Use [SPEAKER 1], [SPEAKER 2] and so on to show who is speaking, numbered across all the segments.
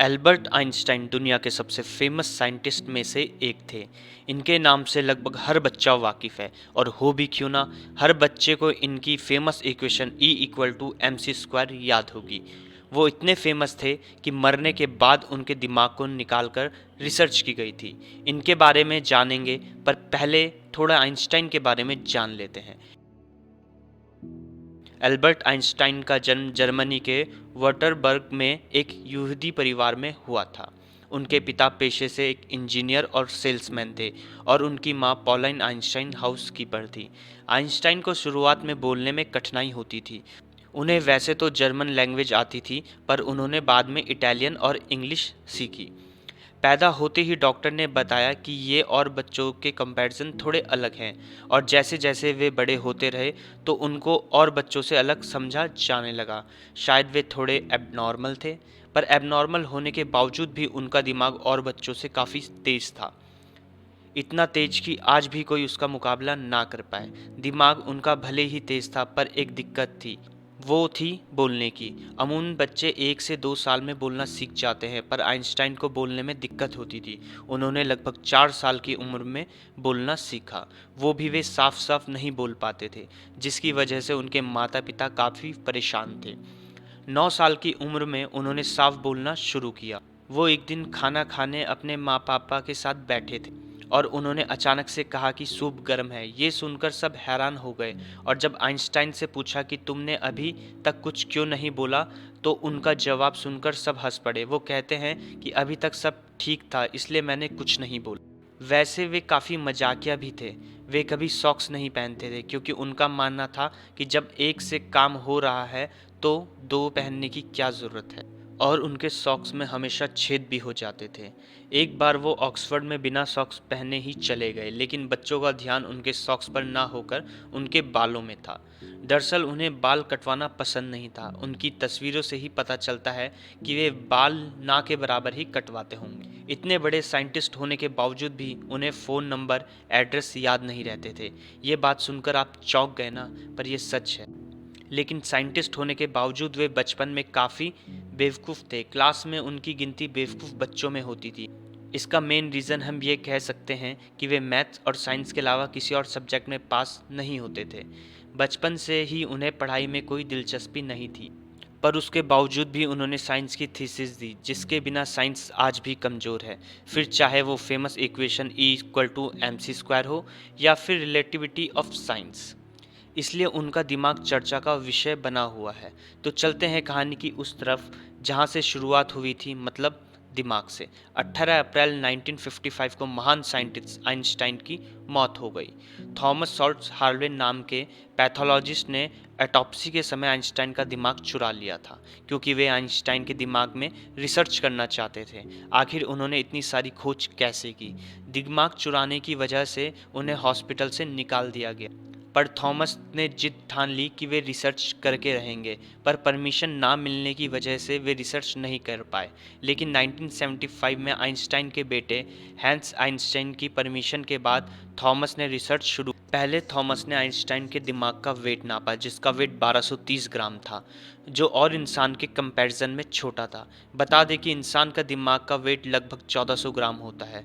[SPEAKER 1] Albert Einstein दुनिया के सबसे फेमस साइंटिस्ट में से एक थे। इनके नाम से लगभग हर बच्चा वाकिफ़ है, और हो भी क्यों ना, हर बच्चे को इनकी फेमस इक्वेशन E=mc² याद होगी। वो इतने फेमस थे कि मरने के बाद उनके दिमाग को निकालकर रिसर्च की गई थी। इनके बारे में जानेंगे, पर पहले थोड़ा आइंस्टाइन के बारे में जान लेते हैं। एल्बर्ट आइंस्टाइन का जन्म जर्मनी के वर्टरबर्ग में एक यहूदी परिवार में हुआ था। उनके पिता पेशे से एक इंजीनियर और सेल्समैन थे, और उनकी मां पॉलाइन आइंस्टाइन हाउसकीपर थी। आइंस्टाइन को शुरुआत में बोलने में कठिनाई होती थी। उन्हें वैसे तो जर्मन लैंग्वेज आती थी, पर उन्होंने बाद में इटालियन और इंग्लिश सीखी। पैदा होते ही डॉक्टर ने बताया कि ये और बच्चों के कंपैरिजन थोड़े अलग हैं, और जैसे जैसे वे बड़े होते रहे तो उनको और बच्चों से अलग समझा जाने लगा। शायद वे थोड़े एबनॉर्मल थे, पर एबनॉर्मल होने के बावजूद भी उनका दिमाग और बच्चों से काफ़ी तेज था। इतना तेज कि आज भी कोई उसका मुकाबला ना कर पाए। दिमाग उनका भले ही तेज था, पर एक दिक्कत थी, वो थी बोलने की। अमूमन बच्चे 1 से 2 साल में बोलना सीख जाते हैं, पर आइंस्टाइन को बोलने में दिक्कत होती थी। उन्होंने लगभग 4 साल की उम्र में बोलना सीखा। वो भी वे साफ साफ नहीं बोल पाते थे, जिसकी वजह से उनके माता पिता काफ़ी परेशान थे। 9 साल की उम्र में उन्होंने साफ बोलना शुरू किया। वो एक दिन खाना खाने अपने माँ पापा के साथ बैठे थे, और उन्होंने अचानक से कहा कि सूप गर्म है। ये सुनकर सब हैरान हो गए, और जब आइंस्टाइन से पूछा कि तुमने अभी तक कुछ क्यों नहीं बोला, तो उनका जवाब सुनकर सब हंस पड़े। वो कहते हैं कि अभी तक सब ठीक था, इसलिए मैंने कुछ नहीं बोला। वैसे वे काफ़ी मजाकिया भी थे। वे कभी सॉक्स नहीं पहनते थे, क्योंकि उनका मानना था कि जब एक से काम हो रहा है तो दो पहनने की क्या ज़रूरत है। और उनके सॉक्स में हमेशा छेद भी हो जाते थे। एक बार वो ऑक्सफोर्ड में बिना सॉक्स पहने ही चले गए, लेकिन बच्चों का ध्यान उनके सॉक्स पर ना होकर उनके बालों में था। दरअसल उन्हें बाल कटवाना पसंद नहीं था। उनकी तस्वीरों से ही पता चलता है कि वे बाल ना के बराबर ही कटवाते होंगे। इतने बड़े साइंटिस्ट होने के बावजूद भी उन्हें फ़ोन नंबर, एड्रेस याद नहीं रहते थे। ये बात सुनकर आप चौंक गए ना, पर यह सच है। लेकिन साइंटिस्ट होने के बावजूद वे बचपन में काफ़ी बेवकूफ़ थे। क्लास में उनकी गिनती बेवकूफ़ बच्चों में होती थी। इसका मेन रीज़न हम ये कह सकते हैं कि वे मैथ्स और साइंस के अलावा किसी और सब्जेक्ट में पास नहीं होते थे। बचपन से ही उन्हें पढ़ाई में कोई दिलचस्पी नहीं थी, पर उसके बावजूद भी उन्होंने साइंस की थीसिस दी, जिसके बिना साइंस आज भी कमज़ोर है। फिर चाहे वो फेमस इक्वेशन E=mc² हो, या फिर रिलेटिविटी ऑफ साइंस। इसलिए उनका दिमाग चर्चा का विषय बना हुआ है। तो चलते हैं कहानी की उस तरफ जहाँ से शुरुआत हुई थी, मतलब दिमाग से। 18 अप्रैल 1955 को महान साइंटिस्ट आइंस्टाइन की मौत हो गई। थॉमस सॉल्ट हार्वे नाम के पैथोलॉजिस्ट ने ऑटोप्सी के समय आइंस्टाइन का दिमाग चुरा लिया था, क्योंकि वे आइंस्टाइन के दिमाग में रिसर्च करना चाहते थे। आखिर उन्होंने इतनी सारी खोज कैसे की? दिमाग चुराने की वजह से उन्हें हॉस्पिटल से निकाल दिया गया, पर थॉमस ने जिद ठान ली कि वे रिसर्च करके रहेंगे। पर परमिशन ना मिलने की वजह से वे रिसर्च नहीं कर पाए। लेकिन 1975 में आइंस्टाइन के बेटे हैंस आइंस्टाइन की परमिशन के बाद थॉमस ने रिसर्च शुरू। पहले थॉमस ने आइंस्टाइन के दिमाग का वेट नापा, जिसका वेट 1230 ग्राम था, जो और इंसान के कंपैरिजन में छोटा था। बता दें कि इंसान का दिमाग का वेट लगभग 1400 ग्राम होता है।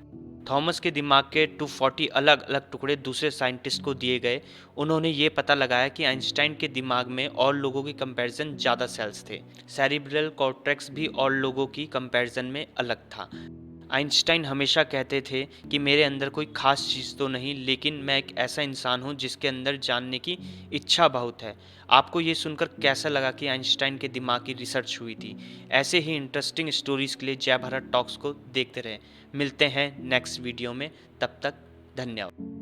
[SPEAKER 1] थॉमस के दिमाग के 240 अलग अलग टुकड़े दूसरे साइंटिस्ट को दिए गए। उन्होंने ये पता लगाया कि आइंस्टाइन के दिमाग में और लोगों की कंपैरिजन ज़्यादा सेल्स थे। सेरिब्रल कॉर्टेक्स भी और लोगों की कंपैरिजन में अलग था। आइंस्टाइन हमेशा कहते थे कि मेरे अंदर कोई खास चीज़ तो नहीं, लेकिन मैं एक ऐसा इंसान हूँ जिसके अंदर जानने की इच्छा बहुत है। आपको ये सुनकर कैसा लगा कि आइंस्टाइन के दिमाग की रिसर्च हुई थी? ऐसे ही इंटरेस्टिंग स्टोरीज़ के लिए जय भारत टॉक्स को देखते रहें। मिलते हैं नेक्स्ट वीडियो में, तब तक धन्यवाद।